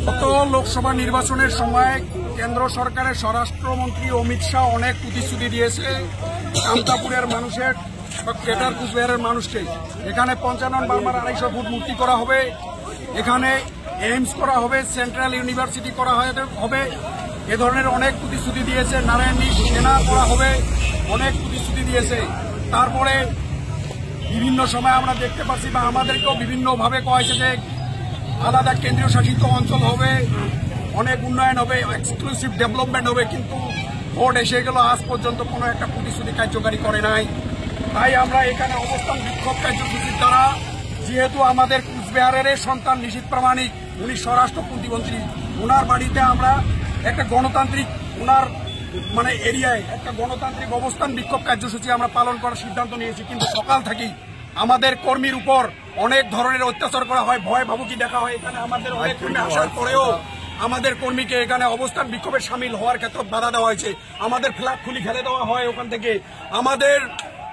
গত লোকসভা নির্বাচনের সময় কেন্দ্র সরকারের স্বরাষ্ট্রমন্ত্রী অমিত শাহ অনেক প্রতিশ্রুতি দিয়েছে কামতাপুরের মানুষের, গ্রেটার কুচবিহারের মানুষকে। এখানে 55 বার্মার 250 ফুট মূর্তি করা হবে, এখানে এইমস করা হবে, সেন্ট্রাল ইউনিভার্সিটি করা হবে, এ ধরনের অনেক প্রতিশ্রুতি দিয়েছে। নারায়ণী সেনা করা হবে, অনেক প্রতিশ্রুতি দিয়েছে। তারপরে বিভিন্ন সময় আমরা দেখতে পাচ্ছি বা আমাদেরকেও বিভিন্নভাবে কয়েছে যে আলাদা কেন্দ্রীয় শাসিত অঞ্চল হবে, অনেক উন্নয়ন হবে, এক্সক্লুসিভ ডেভেলপমেন্ট হবে, কিন্তু ভোট এসে গেল, আজ পর্যন্ত কোনো একটা প্রতিশ্রুতি কার্যকারী করে নাই। তাই আমরা এখানে অবস্থান বিক্ষোভ কার্যসূচির দ্বারা, যেহেতু আমাদের কুচবিহারের সন্তান নিশীথ প্রামাণিক, উনি স্বরাষ্ট্র প্রতিমন্ত্রী, ওনার বাড়িতে আমরা একটা গণতান্ত্রিক, ওনার এরিয়ায় একটা গণতান্ত্রিক অবস্থান বিক্ষোভ কার্যসূচি আমরা পালন করার সিদ্ধান্ত নিয়েছি। কিন্তু সকাল থেকেই আমাদের কর্মীর উপর অনেক ধরনের অত্যাচার করা হয়, ভয় ভাবুকি দেখা হয়। এখানে আমাদের অনেক কর্মী আসার পরেও আমাদের কর্মীকে এখানে অবস্থান বিক্ষোভে সামিল হওয়ার ক্ষেত্রে বাধা দেওয়া হয়েছে। আমাদের ফ্ল্যাগ খুলি ফেলে দেওয়া হয় ওখান থেকে, আমাদের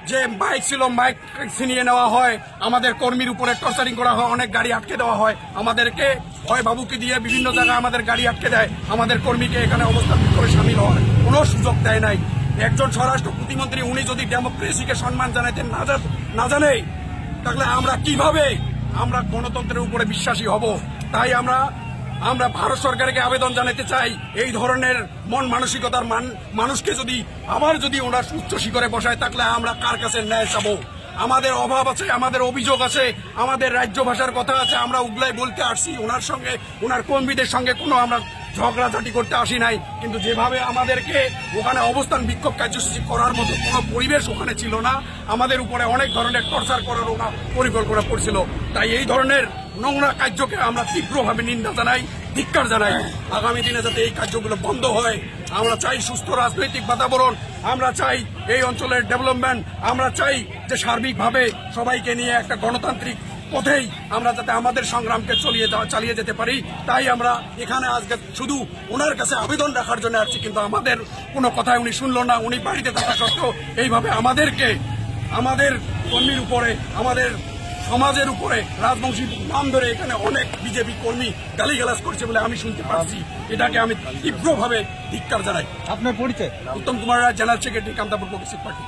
যে মাইক ছিল মাইক ছিনিয়ে নেওয়া হয়, আমাদের কর্মীর উপরে টর্চারিং করা হয়, অনেক গাড়ি আটকে দেওয়া হয়, আমাদেরকে ভয় ভাবুকি দিয়ে বিভিন্ন জায়গায় আমাদের গাড়ি আটকে দেয়। আমাদের কর্মীকে এখানে অবস্থান বিক্ষোভে সামিল হওয়ার কোনো সুযোগ দেয় নাই। একজন স্বরাষ্ট্র প্রতিমন্ত্রী উনি যদি ডেমোক্রেসিকে সম্মান জানাইতে না জানে, তাহলে আমরা কিভাবে আমরা গণতন্ত্রের উপরে বিশ্বাসী হব? তাই আমরা ভারত সরকারকে আবেদন জানাতে চাই, এই ধরনের মন মানসিকতার মানুষকে যদি ওনার উচ্চ শিখরে বসায়, তাহলে আমরা কার কাছে ন্যায় চাবো? আমাদের অভাব আছে, আমাদের অভিযোগ আছে, আমাদের রাজ্য ভাষার কথা আছে, আমরা উগলাই বলতে আসছি। ওনার সঙ্গে, ওনার কর্মীদের সঙ্গে কোনো আমরা ঝগড়াঝাটি করতে আসি নাই। কিন্তু যেভাবে আমাদেরকে ওখানে অবস্থান বিক্ষোভ কার্যসূচি করার মতো কোনো পরিবেশ ওখানে ছিল না, আমাদের উপরে অনেক ধরনের টর্চার করার ওনার পরিকল্পনা করছিল। তাই এই ধরনের নোংরা কার্যকে আমরা তীব্রভাবে নিন্দা জানাই, ধিক্কার জানাই। আগামী দিনে যাতে এই কার্যগুলো বন্ধ হয়, আমরা চাই সুস্থ রাজনৈতিক বাতাবরণ, আমরা চাই এই অঞ্চলের ডেভেলপমেন্ট, আমরা চাই যে সার্বিকভাবে সবাইকে নিয়ে একটা গণতান্ত্রিক পথেই আমরা যাতে আমাদের সংগ্রামকে চালিয়ে যেতে পারি। তাই আমরা এখানে আজকে শুধু ওনার কাছে আবেদন রাখার জন্য আসছি, কিন্তু আমাদের কোনো কথাই উনি শুনল না। উনি বাড়িতে থাকা সত্ত্বেও এইভাবে আমাদেরকে, আমাদের কর্মীর উপরে, আমাদের সমাজের উপরে রাজবংশী নাম ধরে এখানে অনেক বিজেপি কর্মী গালিগালাজ করছে বলে আমি শুনতে পাচ্ছি। এটাকে আমি তীব্রভাবে ধিক্কার জানাই। আপনার পরিচয়? Uttam Kumar Roy, general secretary, Kamtapur progressive party.